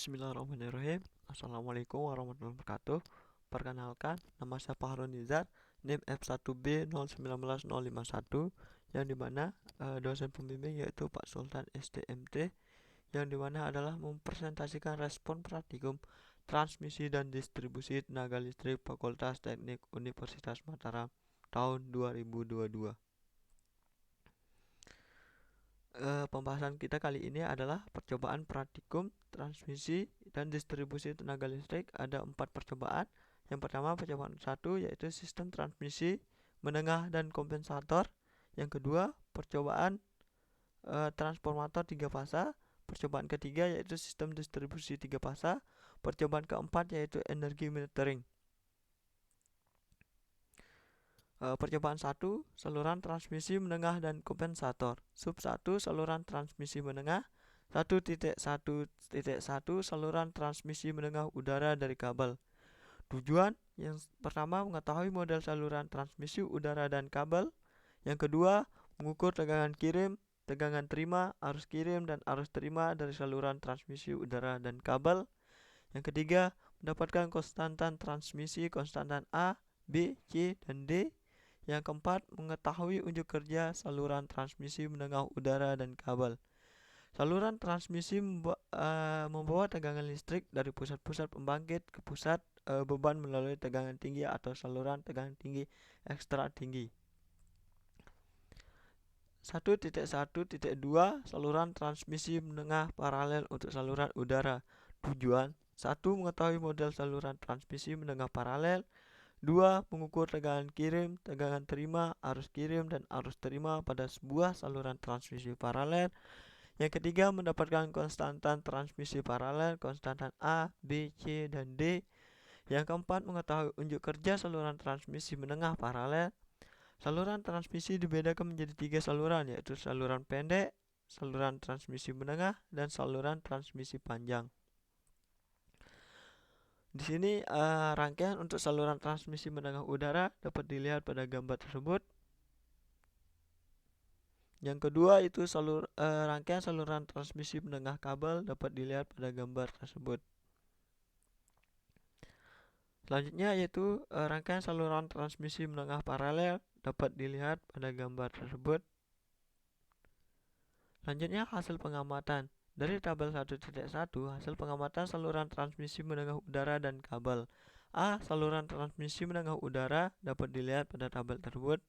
Bismillahirrahmanirrahim. Assalamualaikum warahmatullahi wabarakatuh. Perkenalkan, nama saya Fahrul Nizar, NIM F1B090051, yang dimana dosen pembimbing yaitu Pak Sultan STMT, yang dimana adalah mempresentasikan respon praktikum transmisi dan distribusi tenaga listrik Fakultas Teknik Universitas Mataram tahun 2022. Pembahasan kita kali ini adalah percobaan praktikum transmisi dan distribusi tenaga listrik. Ada 4 percobaan. Yang pertama percobaan 1 yaitu sistem transmisi menengah dan kompensator. Yang kedua percobaan transformator 3 fasa. Percobaan ketiga yaitu sistem distribusi 3 fasa. Percobaan keempat yaitu energi metering. Percobaan 1, saluran transmisi menengah dan kompensator. Sub 1, saluran transmisi menengah. 1.1.1 saluran transmisi menengah udara dari kabel. Tujuan yang pertama mengetahui model saluran transmisi udara dan kabel. Yang kedua, mengukur tegangan kirim, tegangan terima, arus kirim dan arus terima dari saluran transmisi udara dan kabel. Yang ketiga, mendapatkan konstantan transmisi konstantan A, B, C, dan D. Yang keempat, mengetahui unjuk kerja saluran transmisi menengah udara dan kabel. Saluran transmisi membawa tegangan listrik dari pusat-pusat pembangkit ke pusat beban melalui tegangan tinggi atau saluran tegangan tinggi ekstra tinggi. 1.1.2 saluran transmisi menengah paralel untuk saluran udara. Tujuan 1. Mengetahui model saluran transmisi menengah paralel. 2. Mengukur tegangan kirim, tegangan terima, arus kirim, dan arus terima pada sebuah saluran transmisi paralel. Yang ketiga, mendapatkan konstantan transmisi paralel, konstantan A, B, C, dan D. Yang keempat, mengetahui unjuk kerja saluran transmisi menengah paralel. Saluran transmisi dibedakan menjadi 3 saluran, yaitu saluran pendek, saluran transmisi menengah, dan saluran transmisi panjang. Di sini rangkaian untuk saluran transmisi menengah udara dapat dilihat pada gambar tersebut. Yang kedua itu rangkaian saluran transmisi menengah kabel dapat dilihat pada gambar tersebut. Selanjutnya yaitu rangkaian saluran transmisi menengah paralel dapat dilihat pada gambar tersebut. Selanjutnya hasil pengamatan. Dari tabel 1.1, hasil pengamatan saluran transmisi menengah udara dan kabel. A. Saluran transmisi menengah udara dapat dilihat pada tabel tersebut.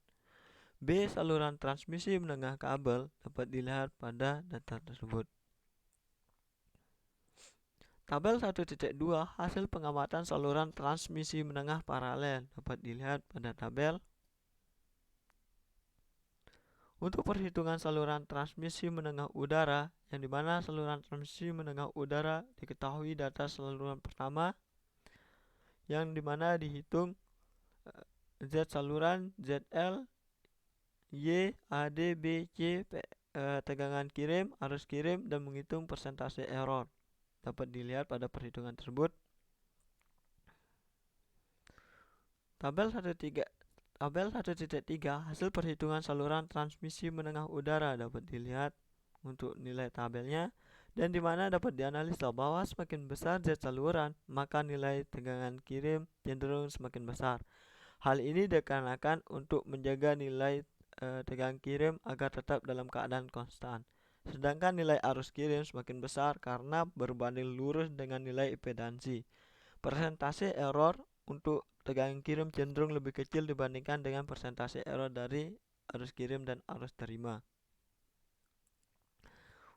B. Saluran transmisi menengah kabel dapat dilihat pada data tersebut. Tabel 1.2, hasil pengamatan saluran transmisi menengah paralel dapat dilihat pada tabel. Untuk perhitungan saluran transmisi menengah udara, yang dimana saluran transmisi menengah udara diketahui data saluran pertama, yang dimana dihitung Z saluran, ZL, Y, AD, B, C, tegangan kirim, arus kirim, dan menghitung persentase error. Dapat dilihat pada perhitungan tersebut. Tabel 1.3, hasil perhitungan saluran transmisi menengah udara dapat dilihat untuk nilai tabelnya, dan dimana dapat dianalisa bahwa semakin besar Z saluran, maka nilai tegangan kirim cenderung semakin besar. Hal ini dikarenakan untuk menjaga nilai tegangan kirim agar tetap dalam keadaan konstan. Sedangkan nilai arus kirim semakin besar karena berbanding lurus dengan nilai impedansi. Persentase error untuk tegangan kirim cenderung lebih kecil dibandingkan dengan persentase error dari arus kirim dan arus terima.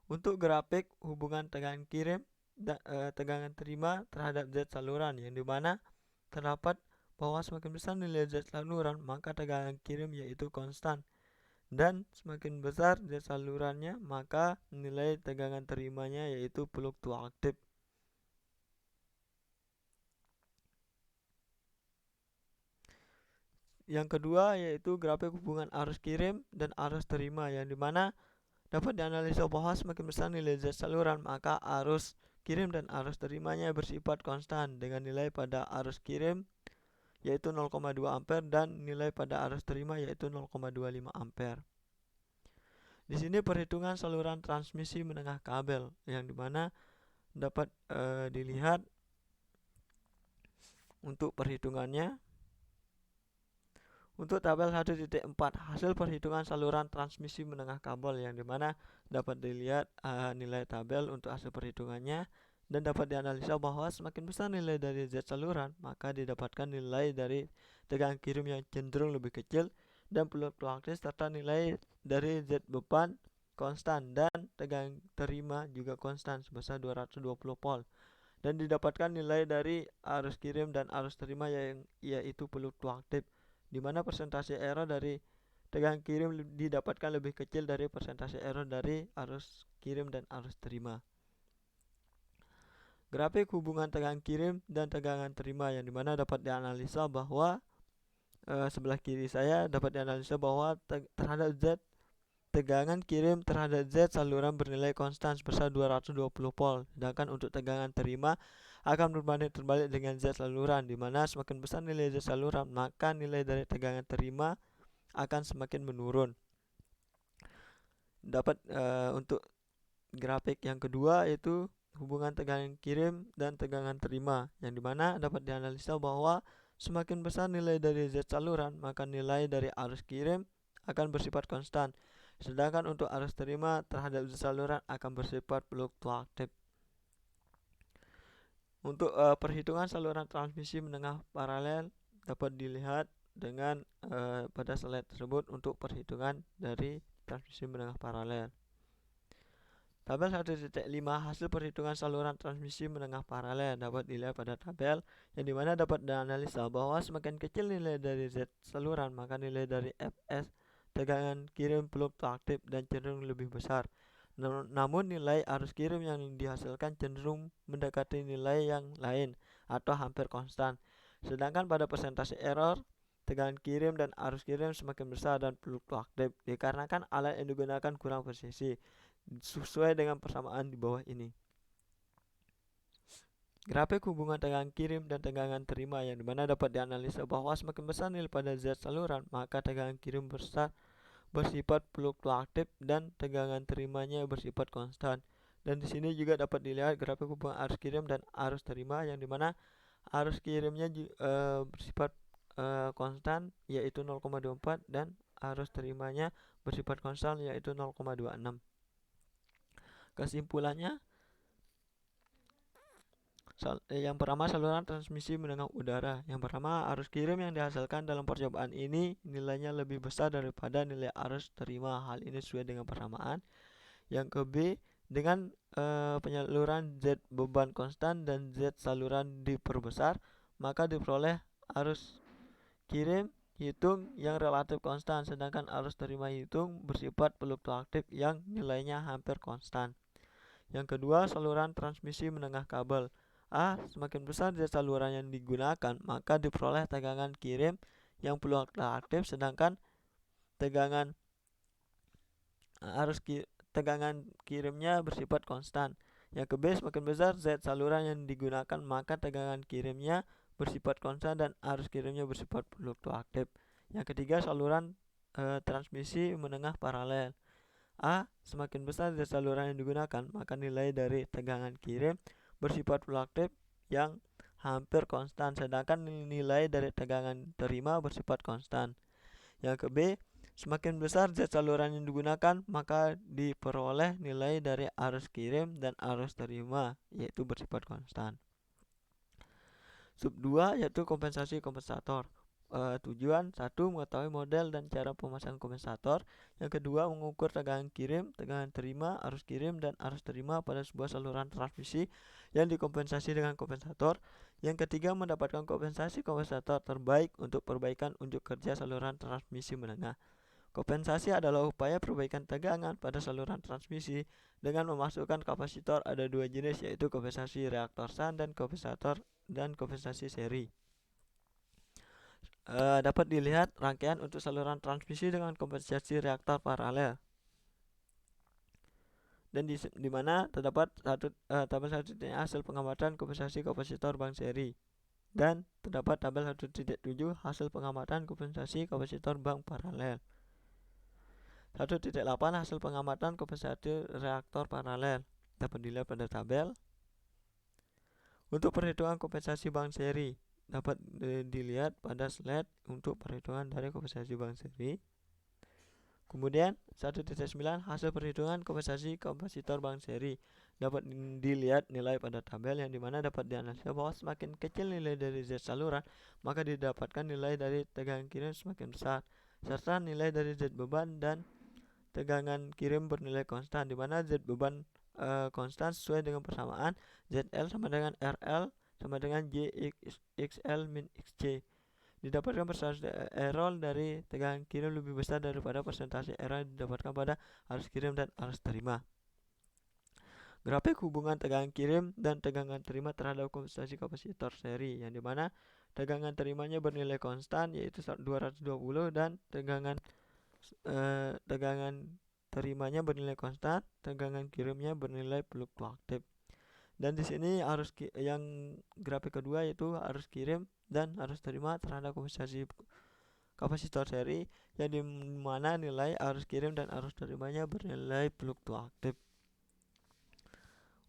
Untuk grafik hubungan tegangan kirim dan tegangan terima terhadap Z saluran, yang dimana terdapat bahwa semakin besar nilai Z saluran maka tegangan kirim yaitu konstan, dan semakin besar Z salurannya maka nilai tegangan terimanya yaitu fluktuatif. Yang kedua yaitu grafik hubungan arus kirim dan arus terima, yang dimana dapat dianalisa bahwa semakin besar nilai Z saluran maka arus kirim dan arus terimanya bersifat konstan dengan nilai pada arus kirim yaitu 0,2 ampere dan nilai pada arus terima yaitu 0,25 ampere. Di sini perhitungan saluran transmisi menengah kabel, yang dimana dapat dilihat untuk perhitungannya. Untuk tabel 1.4 hasil perhitungan saluran transmisi menengah kabel, yang dimana dapat dilihat nilai tabel untuk hasil perhitungannya, dan dapat dianalisa bahwa semakin besar nilai dari Z saluran maka didapatkan nilai dari tegangan kirim yang cenderung lebih kecil dan fluktuatif, serta nilai dari Z beban konstan dan tegangan terima juga konstan sebesar 220 volt, dan didapatkan nilai dari arus kirim dan arus terima yang yaitu fluktuatif, di mana persentase error dari tegangan kirim didapatkan lebih kecil dari persentase error dari arus kirim dan arus terima. Grafik hubungan tegangan kirim dan tegangan terima, yang dimana dapat dianalisa bahwa sebelah kiri saya dapat dianalisa bahwa terhadap Z, tegangan kirim terhadap Z saluran bernilai konstan sebesar 220 volt, sedangkan untuk tegangan terima akan berbanding terbalik dengan Z saluran, di mana semakin besar nilai Z saluran maka nilai dari tegangan terima akan semakin menurun. Dapat untuk grafik yang kedua yaitu hubungan tegangan kirim dan tegangan terima, yang dimana dapat dianalisa bahwa semakin besar nilai dari Z saluran maka nilai dari arus kirim akan bersifat konstan, sedangkan untuk arus terima terhadap Z saluran akan bersifat fluktuatif. Untuk perhitungan saluran transmisi menengah paralel dapat dilihat dengan pada slide tersebut untuk perhitungan dari transmisi menengah paralel. Tabel 1.5 hasil perhitungan saluran transmisi menengah paralel dapat dilihat pada tabel, yang dimana dapat dianalisa bahwa semakin kecil nilai dari Z saluran maka nilai dari Fs tegangan kirim fluktuatif dan cenderung lebih besar. Namun nilai arus kirim yang dihasilkan cenderung mendekati nilai yang lain atau hampir konstan. Sedangkan pada persentase error, tegangan kirim dan arus kirim semakin besar dan fluktuatif dikarenakan alat yang digunakan kurang presisi, sesuai dengan persamaan di bawah ini. Grafik hubungan tegangan kirim dan tegangan terima, yang dimana dapat dianalisa bahwa semakin besar nilai pada Z saluran maka tegangan kirim besar bersifat fluktuatif dan tegangan terimanya bersifat konstan. Dan di sini juga dapat dilihat grafik hubungan arus kirim dan arus terima, yang dimana arus kirimnya bersifat konstan yaitu 0,24 dan arus terimanya bersifat konstan yaitu 0,26. Kesimpulannya, yang pertama saluran transmisi menengah udara. Yang pertama, arus kirim yang dihasilkan dalam percobaan ini nilainya lebih besar daripada nilai arus terima. Hal ini sesuai dengan persamaan. Yang ke B, dengan penyaluran Z beban konstan dan Z saluran diperbesar, maka diperoleh arus kirim hitung yang relatif konstan, sedangkan arus terima hitung bersifat fluktuatif yang nilainya hampir konstan. Yang kedua, saluran transmisi menengah kabel. A. Semakin besar Z saluran yang digunakan, maka diperoleh tegangan kirim yang fluktuatif, sedangkan tegangan tegangan kirimnya bersifat konstan. Yang ke B, semakin besar Z saluran yang digunakan, maka tegangan kirimnya bersifat konstan dan arus kirimnya bersifat fluktuatif. Yang ketiga, saluran transmisi menengah paralel. A. Semakin besar Z saluran yang digunakan, maka nilai dari tegangan kirim bersifat fluktuatif yang hampir konstan, sedangkan nilai dari tegangan terima bersifat konstan. Yang ke B, semakin besar Z saluran yang digunakan, maka diperoleh nilai dari arus kirim dan arus terima yaitu bersifat konstan. Sub 2 yaitu kompensasi kompensator. Tujuan 1. Mengetahui model dan cara pemasangan kompensator. Yang kedua, mengukur tegangan kirim, tegangan terima, arus kirim dan arus terima pada sebuah saluran transmisi yang dikompensasi dengan kompensator. Yang ketiga, mendapatkan kompensasi kompensator terbaik untuk perbaikan unjuk kerja saluran transmisi menengah. Kompensasi adalah upaya perbaikan tegangan pada saluran transmisi dengan memasukkan kapasitor. Ada dua jenis, yaitu kompensasi reaktor shunt dan kompensasi seri. Dapat dilihat rangkaian untuk saluran transmisi dengan kompensasi reaktor paralel, dan di mana terdapat tabel 1.7 hasil pengamatan kompensasi kapasitor bank seri, dan terdapat tabel 1.7 hasil pengamatan kompensasi kapasitor bank paralel. 1.8 hasil pengamatan kompensasi reaktor paralel dapat dilihat pada tabel. Untuk perhitungan kompensasi bank seri dapat dilihat pada slide untuk perhitungan dari kompensasi bank seri. Kemudian 1.9 hasil perhitungan kompensasi kapasitor bank seri dapat dilihat nilai pada tabel, yang dimana dapat dianalisa bahwa semakin kecil nilai dari Z saluran maka didapatkan nilai dari tegangan kirim semakin besar, serta nilai dari Z beban dan tegangan kirim bernilai konstan, dimana Z beban konstan sesuai dengan persamaan ZL sama dengan RL sama dengan JXL min XC. Didapatkan persentase error dari tegangan kirim lebih besar daripada persentase error yang didapatkan pada arus kirim dan arus terima. Grafik hubungan tegangan kirim dan tegangan terima terhadap kompensasi kapasitor seri, yang dimana tegangan terimanya bernilai konstan yaitu 220 dan tegangan terimanya bernilai konstan, tegangan kirimnya bernilai fluktuatif. Dan di sini yang grafik kedua yaitu arus kirim dan arus terima terhadap kompensasi kapasitor seri, yang dimana nilai arus kirim dan arus terimanya bernilai fluktuatif.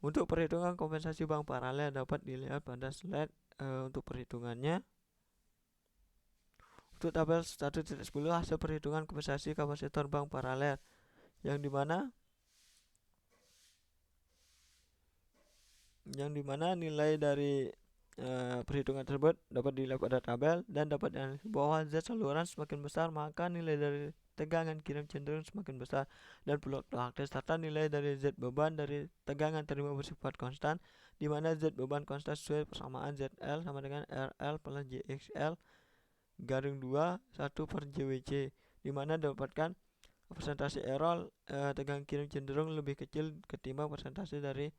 Untuk perhitungan kompensasi bank paralel dapat dilihat pada slide untuk perhitungannya. Untuk tabel 1.10 hasil perhitungan kompensasi kapasitor bank paralel, yang dimana nilai dari perhitungan tersebut dapat dilihat pada tabel dan dapat dianalisis bahwa Z saluran semakin besar maka nilai dari tegangan kirim cenderung semakin besar dan fluktuatif, serta nilai dari Z beban dari tegangan terima bersifat konstan, di mana Z beban konstan sesuai persamaan ZL sama dengan RL plus JXL garing 2 1 per JWC, di mana dapatkan persentase error tegangan kirim cenderung lebih kecil ketimbang persentase dari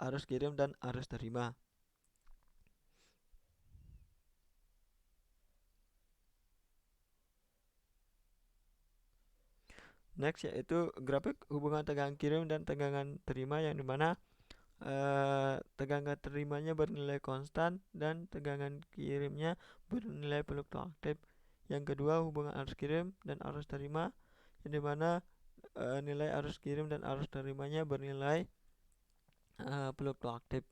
arus kirim dan arus terima. Next yaitu grafik hubungan tegangan kirim dan tegangan terima, yang dimana tegangan terimanya bernilai konstan dan tegangan kirimnya bernilai fluktuatif. Yang kedua hubungan arus kirim dan arus terima, yang dimana nilai arus kirim dan arus terimanya bernilai fluktuatif.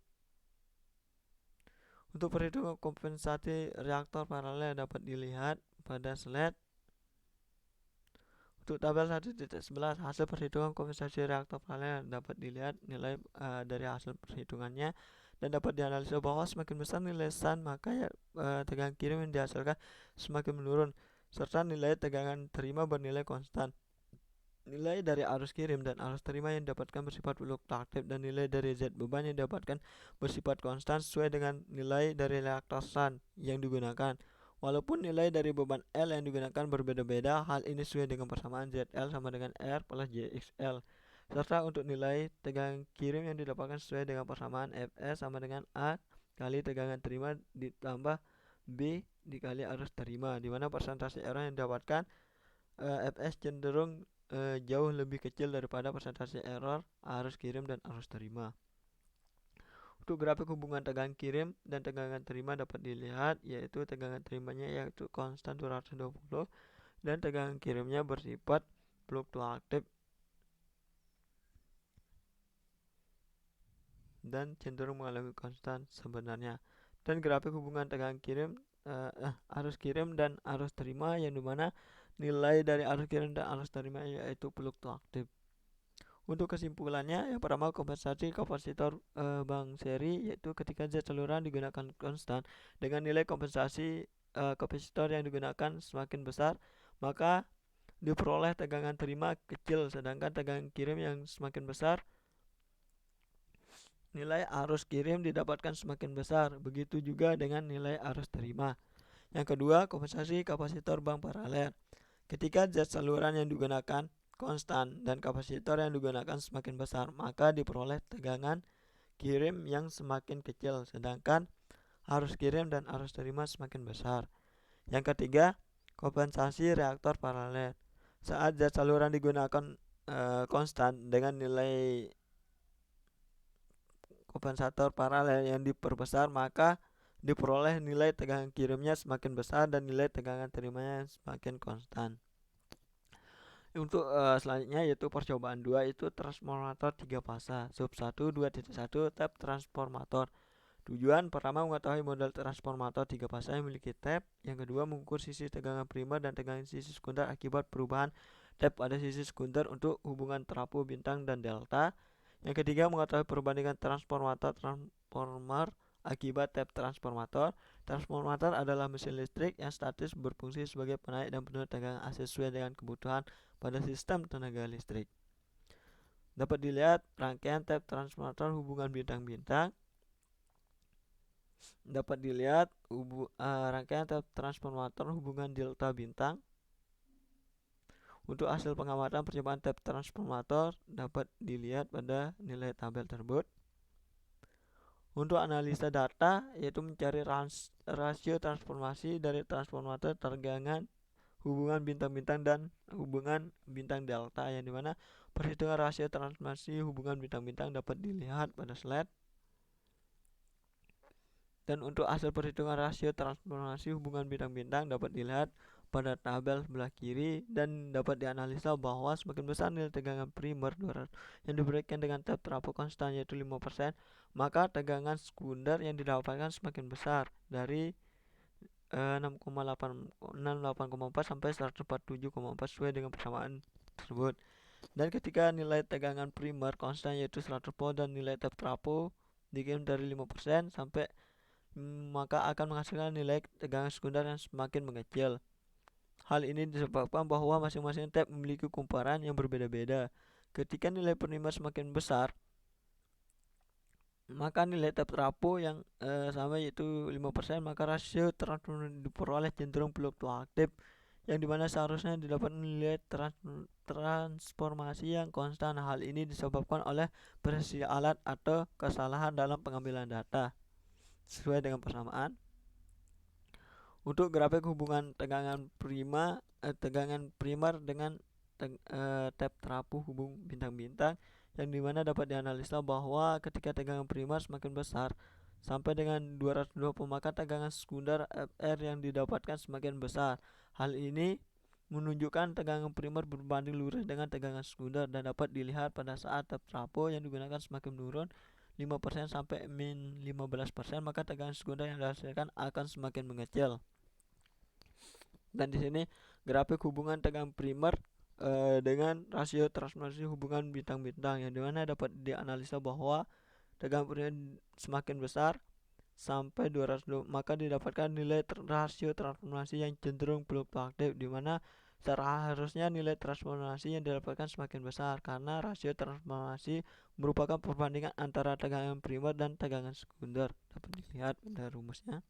Untuk perhitungan kompensasi reaktor paralel dapat dilihat pada slide. Untuk tabel 1.11 hasil perhitungan kompensasi reaktor paralel dapat dilihat nilai dari hasil perhitungannya, dan dapat dianalisa bahwa semakin besar nilai SAN maka tegangan kirim yang dihasilkan semakin menurun, serta nilai tegangan terima bernilai konstan. Nilai dari arus kirim dan arus terima yang didapatkan bersifat fluktuatif, dan nilai dari Z beban yang didapatkan bersifat konstan sesuai dengan nilai dari reaktor SAN yang digunakan. Walaupun nilai dari beban L yang digunakan berbeda-beda, hal ini sesuai dengan persamaan ZL sama dengan R plus JXL. Serta untuk nilai tegangan kirim yang didapatkan sesuai dengan persamaan Fs sama dengan A kali tegangan terima ditambah B dikali arus terima, dimana persentase error yang didapatkan Fs cenderung jauh lebih kecil daripada persentase error arus kirim dan arus terima. Untuk grafik hubungan tegangan kirim dan tegangan terima dapat dilihat yaitu tegangan terimanya yaitu konstan 220 dan tegangan kirimnya bersifat fluktuatif dan cenderung mengalami konstan sebenarnya. Dan grafik hubungan tegangan kirim arus kirim dan arus terima, yang dimana nilai dari arus kirim dan arus terima yaitu fluktuatif. Untuk kesimpulannya, yang pertama kompensasi kapasitor bank seri yaitu ketika Z saluran digunakan konstan dengan nilai kompensasi kapasitor yang digunakan semakin besar maka diperoleh tegangan terima kecil, sedangkan tegangan kirim yang semakin besar nilai arus kirim didapatkan semakin besar. Begitu juga dengan nilai arus terima. Yang kedua, kompensasi kapasitor bank paralel. Ketika Z saluran yang digunakan konstan dan kapasitor yang digunakan semakin besar maka diperoleh tegangan kirim yang semakin kecil, sedangkan arus kirim dan arus terima semakin besar. Yang ketiga, kompensasi reaktor paralel. Saat Z saluran digunakan konstan dengan nilai kompensator paralel yang diperbesar maka diperoleh nilai tegangan kirimnya semakin besar dan nilai tegangan terimanya semakin konstan. Untuk selanjutnya yaitu percobaan 2 itu transformator 3 fasa sub 1 2.1 tab transformator. Tujuan pertama mengetahui model transformator 3 fase yang memiliki tap. Yang kedua mengukur sisi tegangan primer dan tegangan sisi sekunder akibat perubahan tap pada sisi sekunder untuk hubungan trafo bintang dan delta. Yang ketiga mengetahui perbandingan transformer akibat tap transformator. Transformator adalah mesin listrik yang statis berfungsi sebagai penaik dan penurun tegangan AC sesuai dengan kebutuhan pada sistem tenaga listrik. Dapat dilihat rangkaian tap transformator hubungan bintang-bintang. Dapat dilihat rangkaian tap transformator hubungan delta bintang. Untuk hasil pengamatan percobaan tap transformator dapat dilihat pada nilai tabel tersebut. Untuk analisa data yaitu mencari rasio transformasi dari transformator tegangan hubungan bintang-bintang dan hubungan bintang delta, yang dimana perhitungan rasio transformasi hubungan bintang-bintang dapat dilihat pada slide. Dan untuk hasil perhitungan rasio transformasi hubungan bintang-bintang dapat dilihat pada tabel sebelah kiri, dan dapat dianalisa bahwa semakin besar nilai tegangan primer yang diberikan dengan tap trafo konstan yaitu 5%, maka tegangan sekunder yang didapatkan semakin besar dari 68,4 sampai 147,4 sesuai dengan persamaan tersebut. Dan ketika nilai tegangan primer konstan yaitu 100 volt dan nilai tap trafo dikirim dari 5% sampai maka akan menghasilkan nilai tegangan sekunder yang semakin mengecil. Hal ini disebabkan bahwa masing-masing tap memiliki kumparan yang berbeda-beda. Ketika nilai primer semakin besar, maka nilai tap trafo yang sama yaitu 5%, maka rasio transformasi diperoleh cenderung fluktuatif, yang dimana seharusnya didapat nilai transformasi yang konstan. Hal ini disebabkan oleh presisi alat atau kesalahan dalam pengambilan data sesuai dengan persamaan. Untuk grafik hubungan tegangan primer dengan tap trafo hubung bintang-bintang, yang dimana dapat dianalisa bahwa ketika tegangan primer semakin besar sampai dengan 220, maka tegangan sekunder FR yang didapatkan semakin besar. Hal ini menunjukkan tegangan primer berbanding lurus dengan tegangan sekunder, dan dapat dilihat pada saat tap trafo yang digunakan semakin menurun 5% sampai min 15%, maka tegangan sekunder yang dihasilkan akan semakin mengecil. Dan di sini grafik hubungan tegangan primer dengan rasio transformasi hubungan bintang-bintang, yang dimana dapat dianalisa bahwa tegangan primer semakin besar sampai 220, maka didapatkan nilai rasio transformasi yang cenderung fluktuatif, dimana seharusnya nilai transformasi yang didapatkan semakin besar karena rasio transformasi merupakan perbandingan antara tegangan primer dan tegangan sekunder. Dapat dilihat pada rumusnya.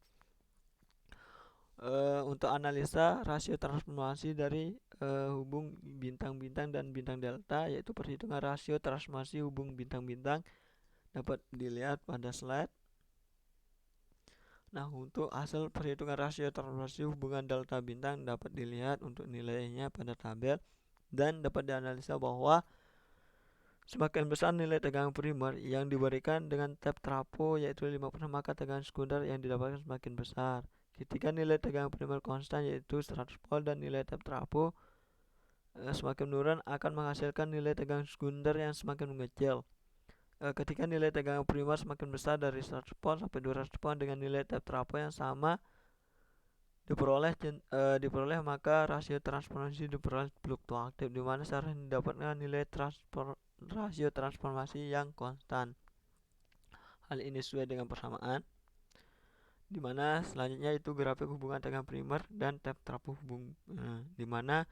Untuk analisa rasio transformasi dari hubung bintang-bintang dan bintang delta, yaitu perhitungan rasio transformasi hubung bintang-bintang, dapat dilihat pada slide. Nah, untuk hasil perhitungan rasio transformasi hubungan delta bintang dapat dilihat untuk nilainya pada tabel, dan dapat dianalisa bahwa semakin besar nilai tegangan primer yang diberikan dengan tap trafo yaitu 5%, maka tegangan sekunder yang didapatkan semakin besar. Ketika nilai tegangan primer konstan yaitu 100 volt dan nilai tap trafo semakin menurun, akan menghasilkan nilai tegangan sekunder yang semakin mengecil. Ketika nilai tegangan primer semakin besar dari 100 volt sampai 200 volt dengan nilai tap trafo yang sama diperoleh, maka rasio transformasi diperoleh fluktuatif, di mana seharusnya didapatkan nilai rasio transformasi yang konstan. Hal ini sesuai dengan persamaan, dimana selanjutnya itu grafik hubungan tegangan primer dan tap trafo hubung, dimana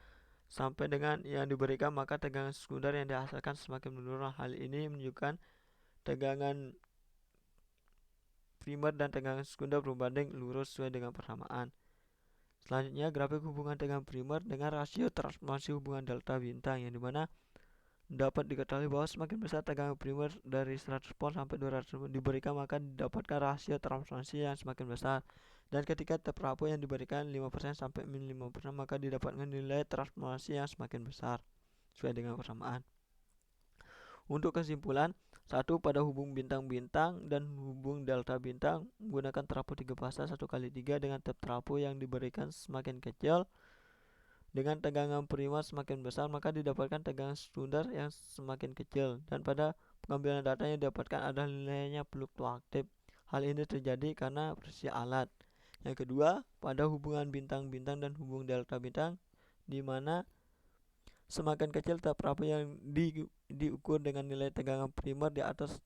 sampai dengan yang diberikan maka tegangan sekunder yang dihasilkan semakin menurun. Hal ini menunjukkan tegangan primer dan tegangan sekunder berbanding lurus sesuai dengan persamaan. Selanjutnya grafik hubungan tegangan primer dengan rasio transformasi hubungan delta bintang, yang dimana dapat diketahui bahwa semakin besar tegangan primer dari 100 volt sampai 200 diberikan, maka didapatkan rasio transformasi yang semakin besar. Dan ketika tap trafo yang diberikan 5% sampai min 5%, maka didapatkan nilai transformasi yang semakin besar sesuai dengan persamaan. Untuk kesimpulan, pada hubung bintang-bintang dan hubung delta bintang menggunakan trafo 3 fase 1x3 dengan tap trafo yang diberikan semakin kecil dengan tegangan primer semakin besar, maka didapatkan tegangan sekunder yang semakin kecil, dan pada pengambilan data yang didapatkan adalah nilainya fluktuatif. Hal ini terjadi karena presisi alat. Yang kedua, pada hubungan bintang-bintang dan hubung delta bintang, di mana semakin kecil tahap yang diukur dengan nilai tegangan primer di atas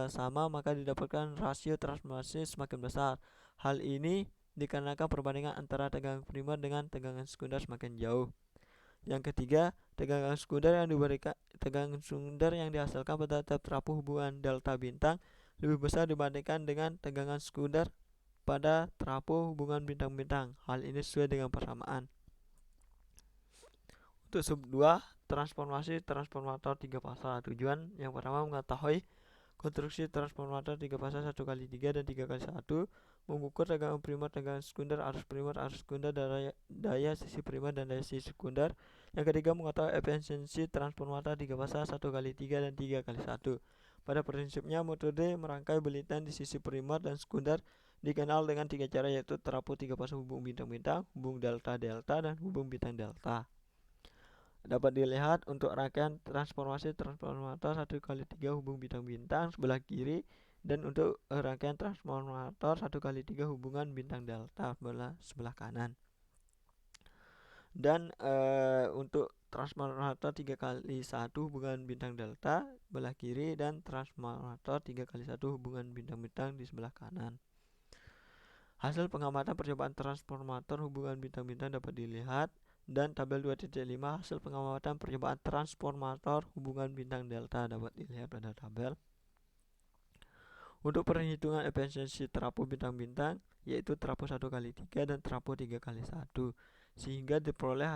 sama, maka didapatkan rasio transformasi semakin besar. Hal ini dikarenakan perbandingan antara tegangan primer dengan tegangan sekunder semakin jauh. Yang ketiga, tegangan sekunder yang dihasilkan pada tahap terapu hubungan delta bintang lebih besar dibandingkan dengan tegangan sekunder pada terapu hubungan bintang-bintang. Hal ini sesuai dengan persamaan. Untuk sub 2, transformasi transformator 3 fasa. Tujuan yang pertama mengetahui konstruksi transformator 3 fasa 1x3 dan 3x1, mengukur tegangan primer, tegangan sekunder, arus primer, arus sekunder, daya sisi primer dan daya sisi sekunder. Yang ketiga, mengetahui efisiensi transformator 3 fasa 1x3 dan 3x1. Pada prinsipnya, metode merangkai belitan di sisi primer dan sekunder dikenal dengan 3 cara, yaitu terapu 3 fasa hubung bintang-bintang, hubung delta-delta, dan hubung bintang-delta. Dapat dilihat untuk rangkaian transformasi transformator 1x3 hubung bintang-bintang sebelah kiri, dan untuk rangkaian transformator 1x3 hubungan bintang-delta sebelah kanan. Dan untuk transformator 3x1 hubungan bintang-delta sebelah kiri, dan transformator 3x1 hubungan bintang-bintang di sebelah kanan. Hasil pengamatan percobaan transformator hubungan bintang-bintang dapat dilihat, dan tabel 2.5 hasil pengamatan percobaan transformator hubungan bintang-delta dapat dilihat pada tabel. Untuk perhitungan efisiensi terapu bintang-bintang, yaitu terapu 1x3 dan terapu 3x1, sehingga diperoleh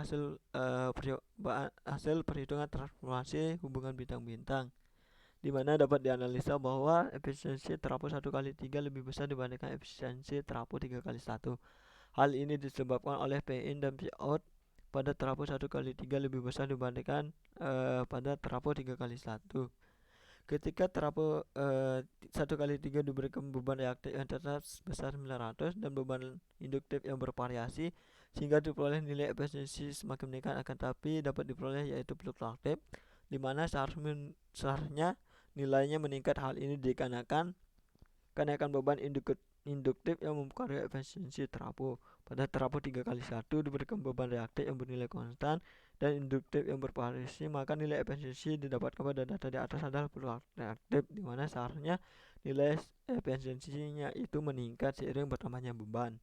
hasil perhitungan transformasi hubungan bintang-bintang, di mana dapat dianalisa bahwa efisiensi terapu 1x3 lebih besar dibandingkan efisiensi terapu 3x1. Hal ini disebabkan oleh P in dan P out pada terapu 1x3 lebih besar dibandingkan pada terapu 3x1. Ketika terapu 1x3 diberikan beban reaktif yang tetap sebesar 900 dan beban induktif yang bervariasi, sehingga diperoleh nilai efisiensi semakin meningkat, akan tapi dapat diperoleh yaitu fluktuatif, di mana seharusnya nilainya meningkat. Hal ini dikarenakan kenaikan beban induktif yang mempengaruhi efisiensi terapu. Pada terapu 3x1 diberikan beban reaktif yang bernilai konstan dan induktif yang bervariasi, maka nilai efisiensi didapatkan pada data di atas adalah reaktif, di mana seharusnya nilai efisiensinya itu meningkat seiring bertambahnya beban.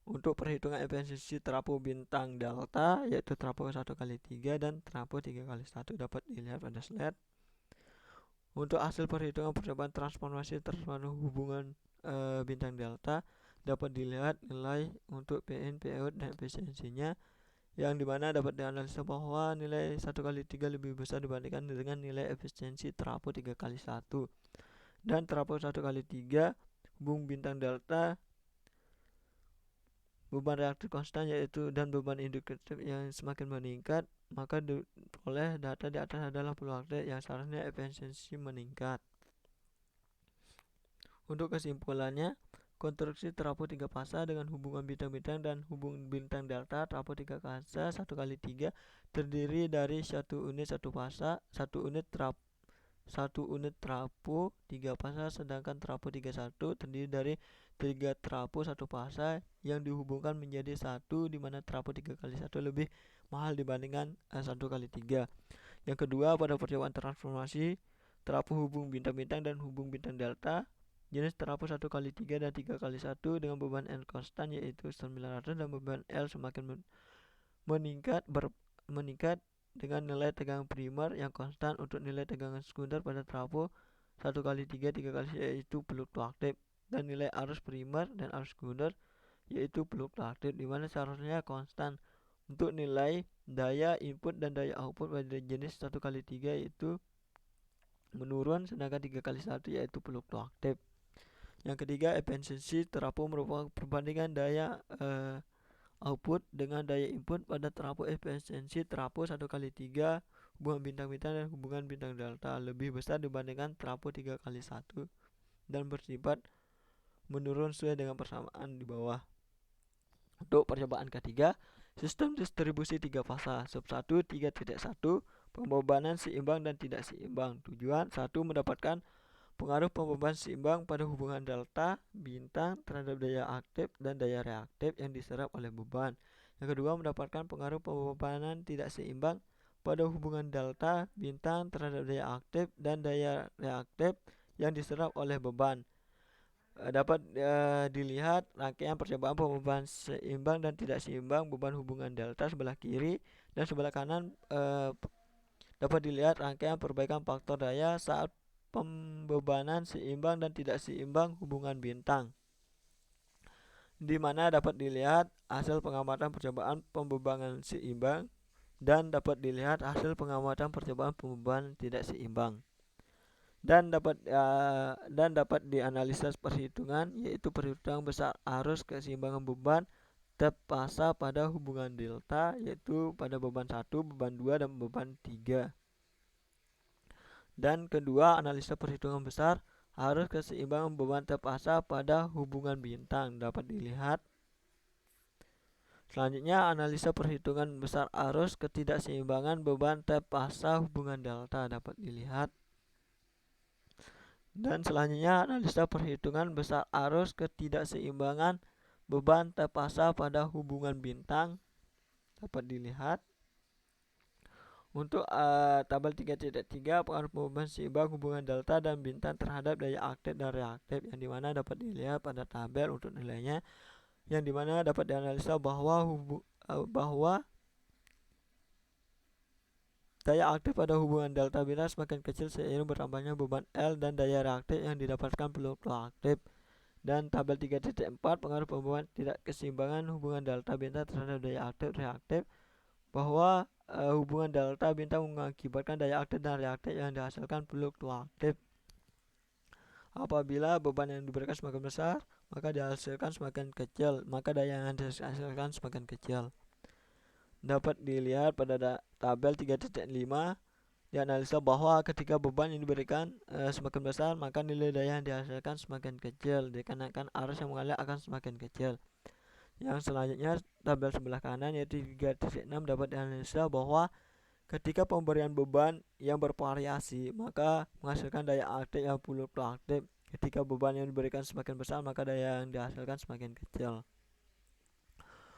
Untuk perhitungan efisiensi terapu bintang delta, yaitu terapu 1x3 dan terapu 3x1, dapat dilihat pada slide. Untuk hasil perhitungan percobaan transformasi hubungan bintang delta, dapat dilihat nilai untuk P in, P out, dan efisiensinya, yang dimana dapat dianalisa bahwa nilai 1x3 lebih besar dibandingkan dengan nilai efisiensi terapu 3x1. Dan terapu 1x3 hubung bintang delta beban reaktif konstan yaitu dan beban induktif yang semakin meningkat, maka diperoleh data di atas adalah fluktuatif yang seharusnya efisiensi meningkat. Untuk kesimpulannya, konstruksi terapu 3 fasa dengan hubungan bintang-bintang dan hubung bintang delta terapu 3 fasa 1x3 terdiri dari 1 unit 1 fasa, 1 unit terapu 3 fasa, sedangkan terapu 3x1 terdiri dari 3 terapu 1 fasa yang dihubungkan menjadi 1, di mana terapu 3x1 lebih mahal dibandingkan 1x3. Yang kedua, pada percobaan transformasi terapu hubung bintang-bintang dan hubung bintang delta, jenis terapu 1x3 dan 3x1 dengan beban N konstan yaitu 900 dan beban L semakin meningkat dengan nilai tegangan primer yang konstan. Untuk nilai tegangan sekunder pada terapu 1x3, 3x1 yaitu fluktuatif, dan nilai arus primer dan arus sekunder yaitu fluktuatif, di mana seharusnya konstan. Untuk nilai daya input dan daya output pada jenis 1x3 yaitu menurun, sedangkan 3x1 yaitu fluktuatif. Yang ketiga, efisiensi terapu merupakan perbandingan daya output dengan daya input. Pada terapu, efisiensi terapu 1x3 hubungan bintang-bintang dan hubungan bintang delta lebih besar dibandingkan terapu 3x1 dan bersifat menurun sesuai dengan persamaan di bawah. Untuk percobaan ketiga, sistem distribusi 3 fasa sub 1 3.1, pembebanan seimbang dan tidak seimbang. Tujuan 1. Mendapatkan Pengaruh pembeban seimbang pada hubungan delta bintang terhadap daya aktif dan daya reaktif yang diserap oleh beban. Yang kedua, mendapatkan pengaruh pembebanan tidak seimbang pada hubungan delta bintang terhadap daya aktif dan daya reaktif yang diserap oleh beban. Dapat dilihat rangkaian percobaan pembebanan seimbang dan tidak seimbang beban hubungan delta sebelah kiri dan sebelah kanan. Dapat dilihat rangkaian perbaikan faktor daya saat pembebanan seimbang dan tidak seimbang hubungan bintang, di mana dapat dilihat hasil pengamatan percobaan pembebanan seimbang dan dapat dilihat hasil pengamatan percobaan pembebanan tidak seimbang, dan dapat dianalisis perhitungan, yaitu perhitungan besar arus keseimbangan beban terpaksa pada hubungan delta, yaitu pada beban 1, beban 2, dan beban 3. Dan kedua, analisa perhitungan besar arus keseimbangan beban terpaksa pada hubungan bintang dapat dilihat. Selanjutnya, analisa perhitungan besar arus ketidakseimbangan beban terpaksa hubungan delta dapat dilihat. Dan selanjutnya, analisa perhitungan besar arus ketidakseimbangan beban terpaksa pada hubungan bintang dapat dilihat. Untuk tabel 3.3, pengaruh perubahan seimbang hubungan delta dan bintang terhadap daya aktif dan reaktif, yang dimana dapat dilihat pada tabel untuk nilainya, yang dimana dapat dianalisa bahwa daya aktif pada hubungan delta bintang semakin kecil seiring bertambahnya beban L dan daya reaktif yang didapatkan peluk-peluk aktif. Dan tabel 3.4, pengaruh perubahan tidak keseimbangan hubungan delta bintang terhadap daya aktif reaktif, bahwa hubungan delta bintang mengakibatkan daya aktif dan reaktif yang dihasilkan peluk-peluk aktif. Apabila beban yang diberikan semakin besar, maka dihasilkan semakin kecil, maka daya yang dihasilkan semakin kecil. Dapat dilihat pada tabel 3.5, dianalisa bahwa ketika beban yang diberikan semakin besar, maka nilai daya yang dihasilkan semakin kecil, dikarenakan arus yang mengalir akan semakin kecil. Yang selanjutnya, tabel sebelah kanan yaitu 3.6, dapat dianalisa bahwa ketika pemberian beban yang bervariasi, maka menghasilkan daya aktif yang peluk-peluk aktif. Ketika beban yang diberikan semakin besar, maka daya yang dihasilkan semakin kecil.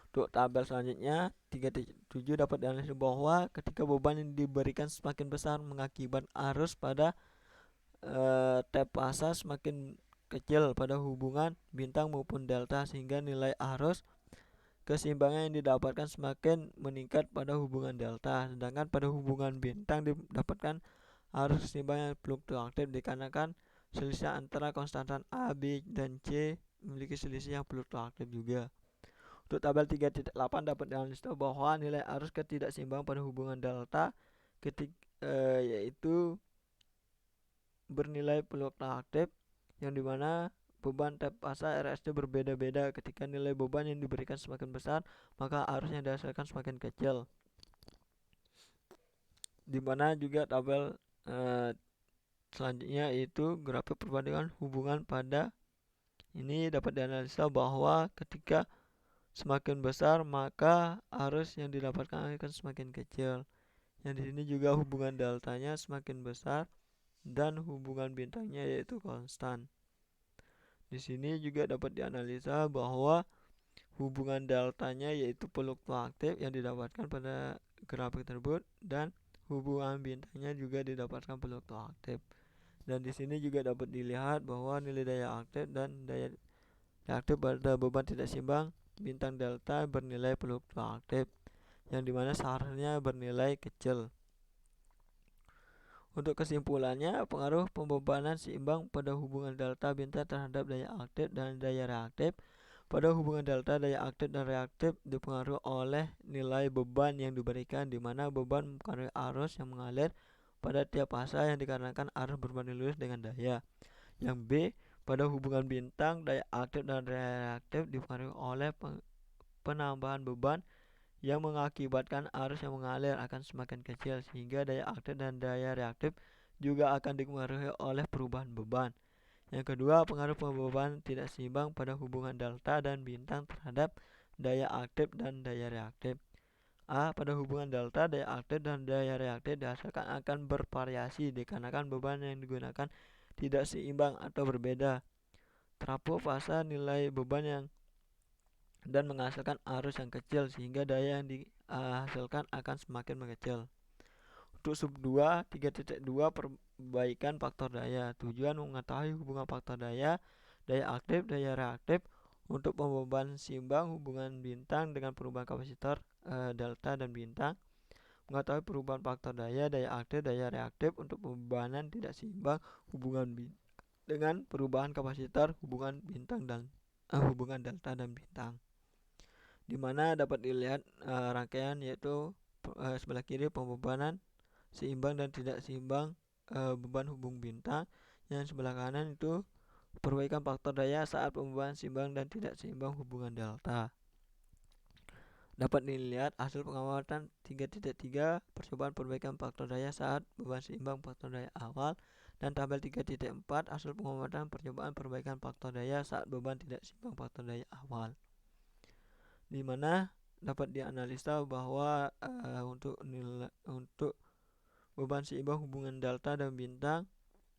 Untuk tabel selanjutnya 3.7, dapat dianalisa bahwa ketika beban yang diberikan semakin besar mengakibat arus pada terpaksa semakin kecil pada hubungan bintang maupun delta, sehingga nilai arus keseimbangan yang didapatkan semakin meningkat pada hubungan delta, sedangkan pada hubungan bintang didapatkan arus keseimbangan yang fluktuatif dikarenakan selisih antara konstantan A, B, dan C memiliki selisih yang fluktuatif juga. Untuk tabel 3.8 dapat dianalisa bahwa nilai arus ketidakseimbangan pada hubungan delta yaitu bernilai fluktuatif, yang dimana beban terpaksa RST berbeda-beda. Ketika nilai beban yang diberikan semakin besar, maka arus yang dihasilkan semakin kecil. Dimana juga tabel selanjutnya yaitu grafik perbandingan hubungan pada ini dapat dianalisa bahwa ketika semakin besar, maka arus yang didapatkan akan semakin kecil. Yang di sini juga hubungan deltanya semakin besar dan hubungan bintangnya yaitu konstan. Di sini juga dapat dianalisa bahwa hubungan deltanya yaitu fluktuatif yang didapatkan pada grafik tersebut, dan hubungan bintangnya juga didapatkan fluktuatif. Dan di sini juga dapat dilihat bahwa nilai daya aktif dan daya reaktif pada beban tidak seimbang bintang delta bernilai fluktuatif, yang dimana seharusnya bernilai kecil. Untuk kesimpulannya, pengaruh pembebanan seimbang pada hubungan delta bintang terhadap daya aktif dan daya reaktif. Pada hubungan delta, daya aktif dan reaktif dipengaruhi oleh nilai beban yang diberikan, di mana beban mempengaruhi arus yang mengalir pada tiap fase yang dikarenakan arus berbanding lurus dengan daya. Yang B, pada hubungan bintang, daya aktif dan daya reaktif dipengaruhi oleh penambahan beban yang mengakibatkan arus yang mengalir akan semakin kecil, sehingga daya aktif dan daya reaktif juga akan dipengaruhi oleh perubahan beban. Yang kedua, pengaruh pembebanan tidak seimbang pada hubungan delta dan bintang terhadap daya aktif dan daya reaktif. A. Pada hubungan delta, daya aktif dan daya reaktif dihasilkan akan bervariasi dikarenakan beban yang digunakan tidak seimbang atau berbeda. Trafo fasa nilai beban yang dan menghasilkan arus yang kecil sehingga daya yang dihasilkan akan semakin mengecil. Untuk sub 2, 3.2 perbaikan faktor daya. Tujuan mengetahui hubungan faktor daya, daya aktif, daya reaktif untuk pembeban seimbang hubungan bintang dengan perubahan kapasitor delta dan bintang. Mengetahui perubahan faktor daya, daya aktif, daya reaktif untuk pembebanan tidak seimbang hubungan dengan perubahan kapasitor hubungan bintang dan hubungan delta dan bintang. Di mana dapat dilihat rangkaian yaitu sebelah kiri pembebanan seimbang dan tidak seimbang beban hubung bintang, yang sebelah kanan itu perbaikan faktor daya saat pembebanan seimbang dan tidak seimbang hubungan delta. Dapat dilihat hasil pengamatan 3.3 percobaan perbaikan faktor daya saat beban seimbang faktor daya awal, dan tabel 3.4 hasil pengamatan percobaan perbaikan faktor daya saat beban tidak seimbang faktor daya awal. Di mana dapat dianalisa bahwa untuk beban seimbang hubungan delta dan bintang,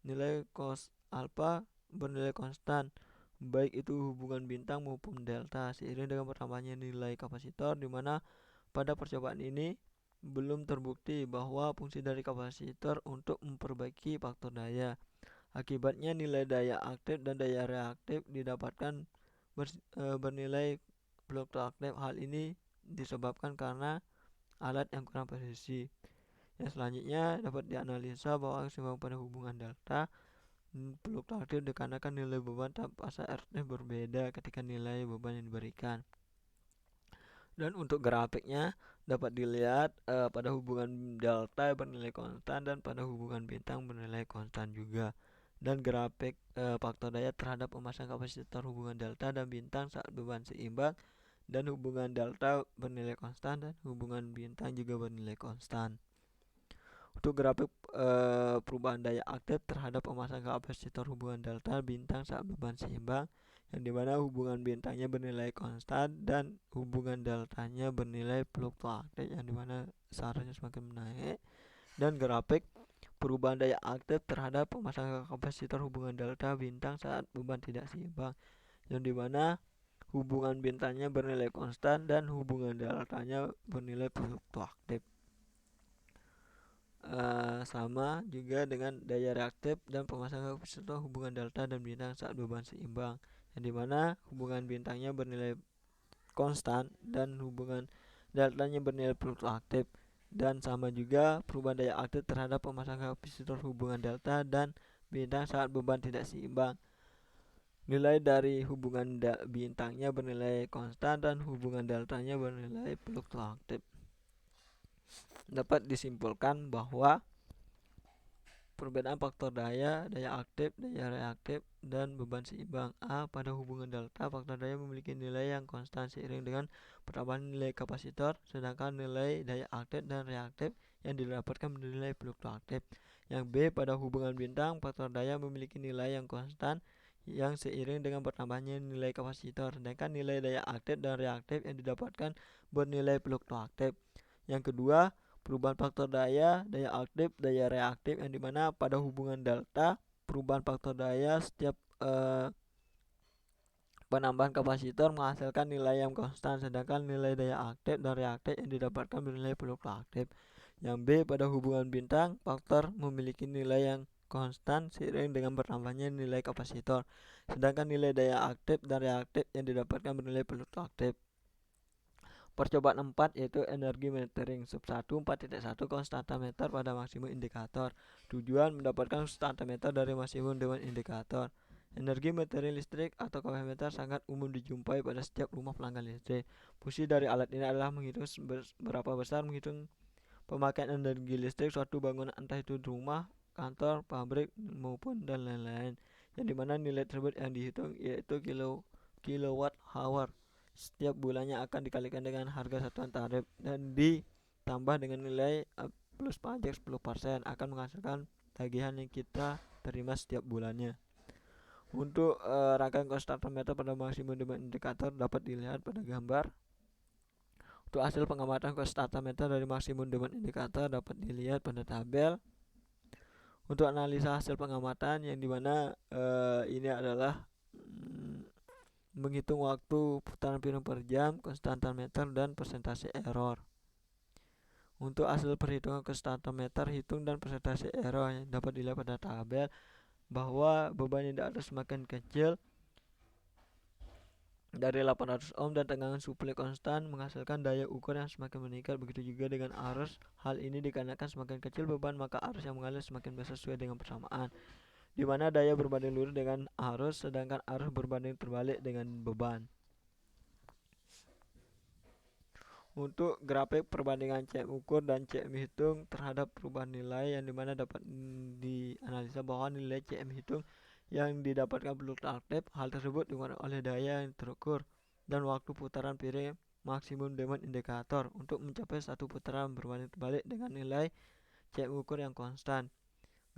nilai cos alpha bernilai konstan baik itu hubungan bintang maupun delta seiring dengan bertambahnya nilai kapasitor, di mana pada percobaan ini belum terbukti bahwa fungsi dari kapasitor untuk memperbaiki faktor daya. Akibatnya nilai daya aktif dan daya reaktif didapatkan bernilai fluktuatif. Hal ini disebabkan karena alat yang kurang presisi. Yang selanjutnya dapat dianalisa bahwa seimbang pada hubungan delta fluktuatif dikarenakan nilai beban fasa RT berbeda ketika nilai beban yang diberikan. Dan untuk grafiknya dapat dilihat pada hubungan delta bernilai konstan dan pada hubungan bintang bernilai konstan juga. Dan grafik faktor daya terhadap pemasangan kapasitor hubungan delta dan bintang saat beban seimbang, dan hubungan delta bernilai konstan dan hubungan bintang juga bernilai konstan. Untuk grafik perubahan daya aktif terhadap pemasangan kapasitor hubungan delta bintang saat beban seimbang, yang dimana hubungan bintangnya bernilai konstan dan hubungan deltanya bernilai fluktuatif, yang dimana seharusnya semakin menaik. Dan grafik perubahan daya aktif terhadap pemasangan kapasitor hubungan delta bintang saat beban tidak seimbang, yang dimana hubungan bintangnya bernilai konstan dan hubungan deltanya bernilai fluktuatif. Sama juga dengan daya reaktif dan pemasangan kapasitor hubungan delta dan bintang saat beban seimbang, yang dimana hubungan bintangnya bernilai konstan dan hubungan deltanya bernilai fluktuatif. Dan sama juga perubahan daya aktif terhadap pemasangan kapasitor hubungan delta dan bintang saat beban tidak seimbang. Nilai dari hubungan bintangnya bernilai konstan dan hubungan deltanya bernilai fluktuatif. Dapat disimpulkan bahwa perbedaan faktor daya, daya aktif, daya reaktif, dan beban seimbang. Pada hubungan delta, faktor daya memiliki nilai yang konstan seiring dengan pertambahan nilai kapasitor, sedangkan nilai daya aktif dan reaktif yang didapatkan bernilai fluktuatif. Yang B, pada hubungan bintang, faktor daya memiliki nilai yang konstan yang seiring dengan bertambahnya nilai kapasitor, sedangkan nilai daya aktif dan reaktif yang didapatkan bernilai fluktuatif. Yang kedua, perubahan faktor daya, daya aktif, daya reaktif, yang dimana pada hubungan delta perubahan faktor daya setiap penambahan kapasitor menghasilkan nilai yang konstan, sedangkan nilai daya aktif dan reaktif yang didapatkan bernilai fluktuatif. Yang B, pada hubungan bintang faktor memiliki nilai yang konstan seiring dengan bertambahnya nilai kapasitor, sedangkan nilai daya aktif dan reaktif yang didapatkan bernilai fluktuatif. Percobaan 4 yaitu energi metering sub 1 4.1 konstanta meter pada maksimum indikator. Tujuan mendapatkan konstanta meter dari maksimum dengan indikator. Energi metering listrik atau kWh meter sangat umum dijumpai pada setiap rumah pelanggan listrik. Fungsi dari alat ini adalah menghitung berapa besar menghitung pemakaian energi listrik suatu bangunan, entah itu rumah, kantor, pabrik, maupun dan lain-lain. Yang dimana nilai tersebut yang dihitung yaitu kilowatt hour. Setiap bulannya akan dikalikan dengan harga satuan tarif dan ditambah dengan nilai plus pajak 10% akan menghasilkan tagihan yang kita terima setiap bulannya. Untuk rangkaian konstanta meter pada maksimum demand indikator dapat dilihat pada gambar. Untuk hasil pengamatan konstanta meter dari maksimum demand indikator dapat dilihat pada tabel. Untuk analisa hasil pengamatan yang dimana ini adalah menghitung waktu putaran piring per jam, konstanta meter, dan persentase error. Untuk hasil perhitungan konstanta meter, hitung dan persentase error yang dapat dilihat pada tabel bahwa beban yang di atas semakin kecil dari 800 ohm dan tegangan suplai konstan menghasilkan daya ukur yang semakin meningkat. Begitu juga dengan arus. Hal ini dikarenakan semakin kecil beban maka arus yang mengalir semakin besar sesuai dengan persamaan, di mana daya berbanding lurus dengan arus sedangkan arus berbanding terbalik dengan beban. Untuk grafik perbandingan CM ukur dan CM hitung terhadap perubahan nilai yang dimana dapat dianalisa bahwa nilai CM hitung yang didapatkan fluktuatif. Hal tersebut dipengaruhi oleh daya yang terukur dan waktu putaran piring maksimum demand indikator untuk mencapai satu putaran berbanding terbalik dengan nilai CM ukur yang konstan.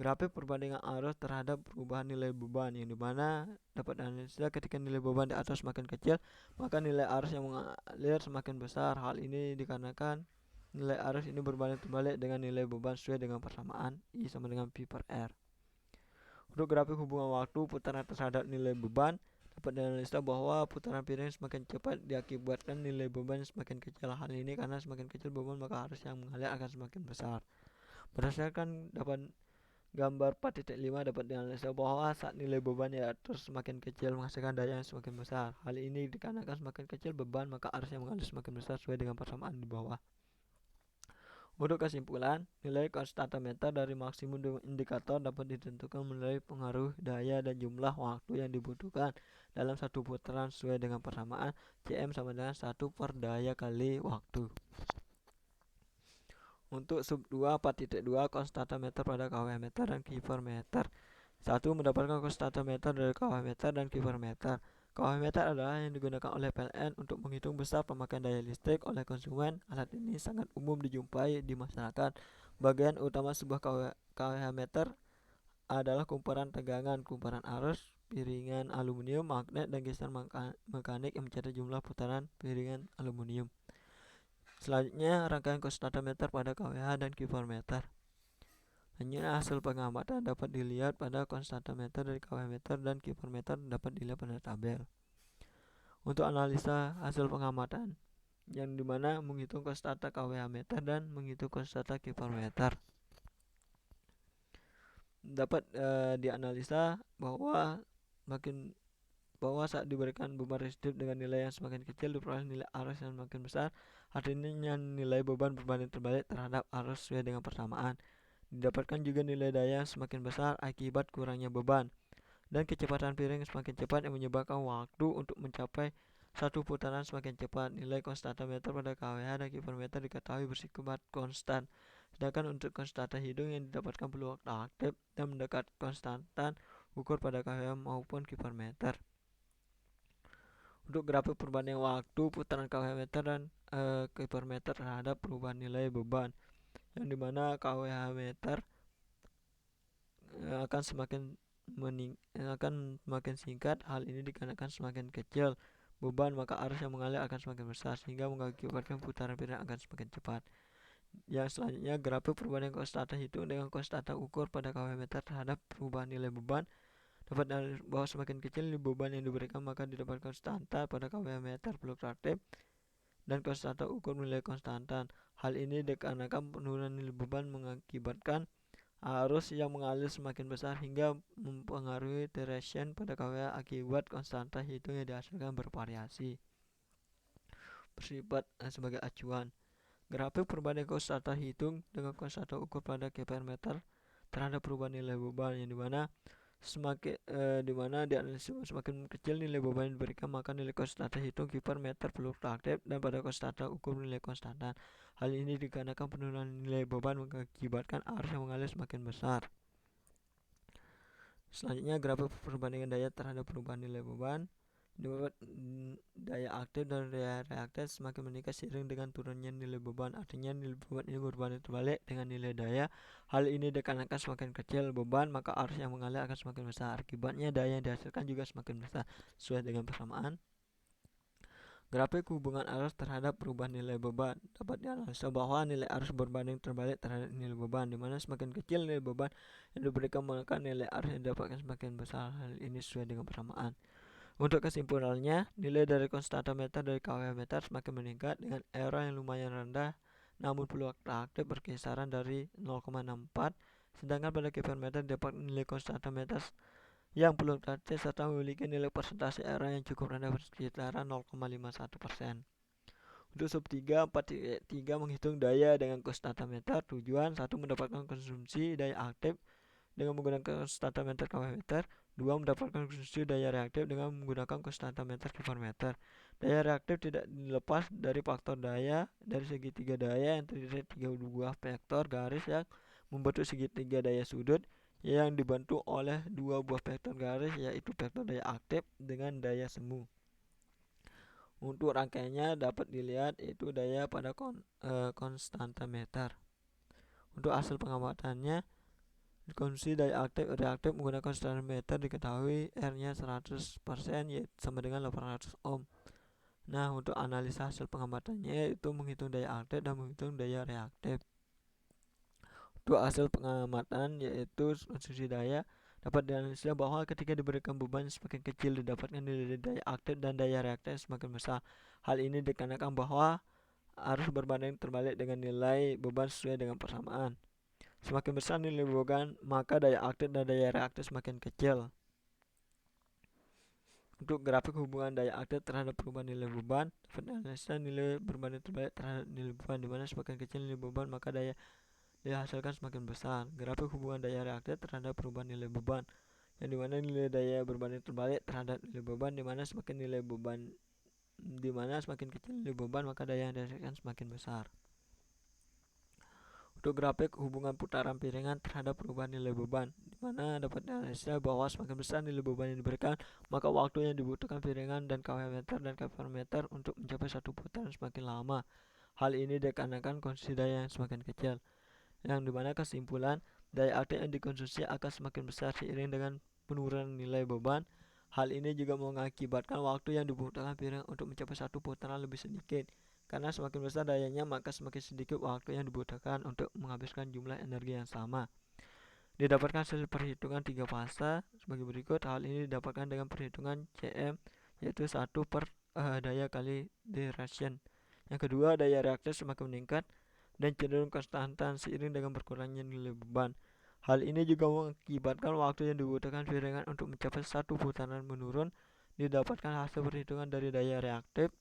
Grafik perbandingan arus terhadap perubahan nilai beban yang dimana dapat dianalisa ketika nilai beban di atas semakin kecil maka nilai arus yang mengalir semakin besar. Hal ini dikarenakan nilai arus ini berbanding terbalik dengan nilai beban sesuai dengan persamaan I sama dengan P per R. Untuk grafik hubungan waktu putaran terhadap nilai beban dapat dianalisa bahwa putaran piring semakin cepat diakibatkan nilai beban semakin kecil. Hal ini karena semakin kecil beban maka arus yang mengalir akan semakin besar. Berdasarkan dapat gambar 4.5 dapat dianalisa bahwa saat nilai beban di atas semakin kecil menghasilkan daya yang semakin besar. Hal ini dikarenakan semakin kecil beban maka arus yang mengalir semakin besar sesuai dengan persamaan di bawah. Untuk kesimpulan, nilai konstanta meter dari maksimum indikator dapat ditentukan melalui pengaruh daya dan jumlah waktu yang dibutuhkan dalam satu putaran sesuai dengan persamaan Cm sama dengan 1 per daya kali waktu. Untuk sub 2 4.2 konstanta meter pada kWh meter dan kV meter. 1. Mendapatkan konstanta meter dari kWh meter dan kV meter. kWh meter adalah yang digunakan oleh PLN untuk menghitung besar pemakaian daya listrik oleh konsumen. Alat ini sangat umum dijumpai di masyarakat. Bagian utama sebuah kWh meter adalah kumparan tegangan, kumparan arus, piringan aluminium, magnet, dan geseran mekanik yang mencatat jumlah putaran piringan aluminium. Selanjutnya, rangkaian konstanta meter pada kWh dan kV meter. Hanya hasil pengamatan dapat dilihat pada konstanta meter dari kWh meter dan kV meter dapat dilihat pada tabel. Untuk analisa hasil pengamatan, yang dimana menghitung konstanta kWh meter dan menghitung konstanta kV meter, dapat dianalisa bahwa saat diberikan beban resistif dengan nilai yang semakin kecil diperoleh nilai arus yang semakin besar. Artinya nilai beban berbanding terbalik terhadap arus sesuai dengan persamaan. Didapatkan juga nilai daya yang semakin besar akibat kurangnya beban dan kecepatan piring semakin cepat yang menyebabkan waktu untuk mencapai satu putaran semakin cepat. Nilai konstanta meter pada kWh dan kV meter diketahui bersifat konstan. Sedangkan untuk konstanta hitung yang didapatkan fluktuatif dan mendekat konstanta ukur pada kWh maupun kV meter. Untuk grafik perbandingan waktu putaran kWh meter dan kV meter terhadap perubahan nilai beban, yang dimana kWh meter akan semakin singkat. Hal ini dikarenakan semakin kecil beban maka arus yang mengalir akan semakin besar sehingga mengakibatkan putaran piring akan semakin cepat. Yang selanjutnya, grafik perbandingan konstanta hitung dengan konstanta ukur pada kWh meter terhadap perubahan nilai beban. Dapat bahwa semakin kecil beban yang diberikan maka didapatkan konstanta pada kWh meter fluktuatif dan konstanta ukur nilai konstanta. Hal ini dikarenakan penurunan nilai beban mengakibatkan arus yang mengalir semakin besar hingga mempengaruhi duration pada kWh akibat konstanta hitung yang dihasilkan bervariasi. Bersifat sebagai acuan, grafik perbandingan konstanta hitung dengan konstanta ukur pada kPr meter terhadap perubahan nilai beban, yang dimana dianalisis semakin kecil nilai beban yang diberikan maka nilai konstanta hitung kPr meter fluktuatif dan pada konstanta ukur nilai konstanta. Hal ini dikarenakan penurunan nilai beban mengakibatkan arus yang mengalir semakin besar. Selanjutnya, grafik perbandingan daya terhadap perubahan nilai beban. Daya aktif dan daya reaktif semakin meningkat seiring dengan turunnya nilai beban. Artinya nilai beban ini berbanding terbalik dengan nilai daya. Hal ini dikarenakan semakin kecil beban maka arus yang mengalir akan semakin besar. Akibatnya daya yang dihasilkan juga semakin besar sesuai dengan persamaan. Grafik hubungan arus terhadap perubahan nilai beban dapat dianalisa bahwa nilai arus berbanding terbalik terhadap nilai beban, di mana semakin kecil nilai beban yang diberikan maka nilai arus yang didapatkan semakin besar. Hal ini sesuai dengan persamaan. Untuk kesimpulannya, nilai dari konstanta meter dari kW meter semakin meningkat dengan error yang lumayan rendah, namun peluang aktif berkisaran dari 0,64, sedangkan pada kiper meter dapat nilai konstanta meter yang belum aktif serta memiliki nilai persentase error yang cukup rendah bersekitaran 0,51%. Untuk sub 3, 4.3 menghitung daya dengan konstanta meter. Tujuan 1. Mendapatkan konsumsi daya aktif dengan menggunakan konstanta meter kW meter. 2. Mendapatkan konsumsi daya reaktif dengan menggunakan konstanta meter kilowatt meter. Daya reaktif tidak dilepas dari faktor daya dari segitiga daya yang terdiri dari 3 buah vektor garis yang membentuk segitiga daya sudut yang dibantu oleh 2 buah vektor garis, yaitu vektor daya aktif dengan daya semu. Untuk rangkaiannya dapat dilihat yaitu daya pada konstanta meter. Untuk hasil pengamatannya, konsumsi daya aktif reaktif menggunakan konstanta meter diketahui R-nya 100%, yaitu sama dengan 800 ohm. Nah, untuk analisa hasil pengamatannya yaitu menghitung daya aktif dan menghitung daya reaktif. Untuk hasil pengamatan yaitu konsumsi daya dapat dianalisa bahwa ketika diberikan beban semakin kecil didapatkan nilai daya aktif dan daya reaktif semakin besar. Hal ini dikarenakan bahwa arus berbanding terbalik dengan nilai beban sesuai dengan persamaan. Semakin besar nilai beban, maka daya aktif dan daya reaktif semakin kecil. Untuk grafik hubungan daya aktif terhadap perubahan nilai beban dapat dianalisa nilai berbanding terbalik terhadap nilai beban, dimana semakin kecil nilai beban maka daya dihasilkan semakin besar. Grafik hubungan daya reaktif terhadap perubahan nilai beban, yang dimana nilai daya berbanding terbalik terhadap nilai beban, dimana semakin kecil nilai beban maka daya yang dihasilkan semakin besar. Untuk grafik hubungan putaran piringan terhadap perubahan nilai beban, dimana dapat dianalisa bahwa semakin besar nilai beban yang diberikan maka waktu yang dibutuhkan piringan dan kW meter dan kilowatt meter untuk mencapai satu putaran semakin lama. Hal ini dikarenakan konsumsi daya yang semakin kecil, yang dimana kesimpulan daya aktif yang dikonsumsi akan semakin besar seiring dengan penurunan nilai beban. Hal ini juga mengakibatkan waktu yang dibutuhkan piringan untuk mencapai satu putaran lebih sedikit, karena semakin besar dayanya maka semakin sedikit waktu yang dibutuhkan untuk menghabiskan jumlah energi yang sama. Didapatkan hasil perhitungan 3 fase sebagai berikut. Hal ini didapatkan dengan perhitungan Cm, yaitu 1 per daya kali duration. Yang kedua, daya reaktif semakin meningkat dan cenderung konstantan seiring dengan berkurangnya nilai beban. Hal ini juga mengakibatkan waktu yang dibutuhkan piringan untuk mencapai satu putaran menurun. Didapatkan hasil perhitungan dari daya reaktif.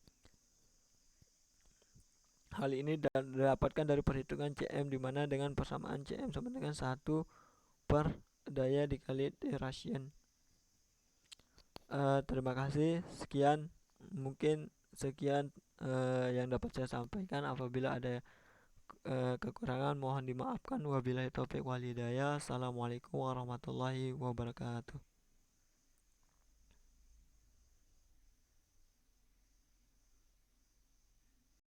Hal ini didapatkan dari perhitungan Cm, dimana dengan persamaan Cm sama dengan 1 per daya dikali duration. Terima kasih. Mungkin sekian yang dapat saya sampaikan. Apabila ada kekurangan mohon dimaafkan. Wabillahi taufiq wal hidayah. Assalamualaikum warahmatullahi wabarakatuh.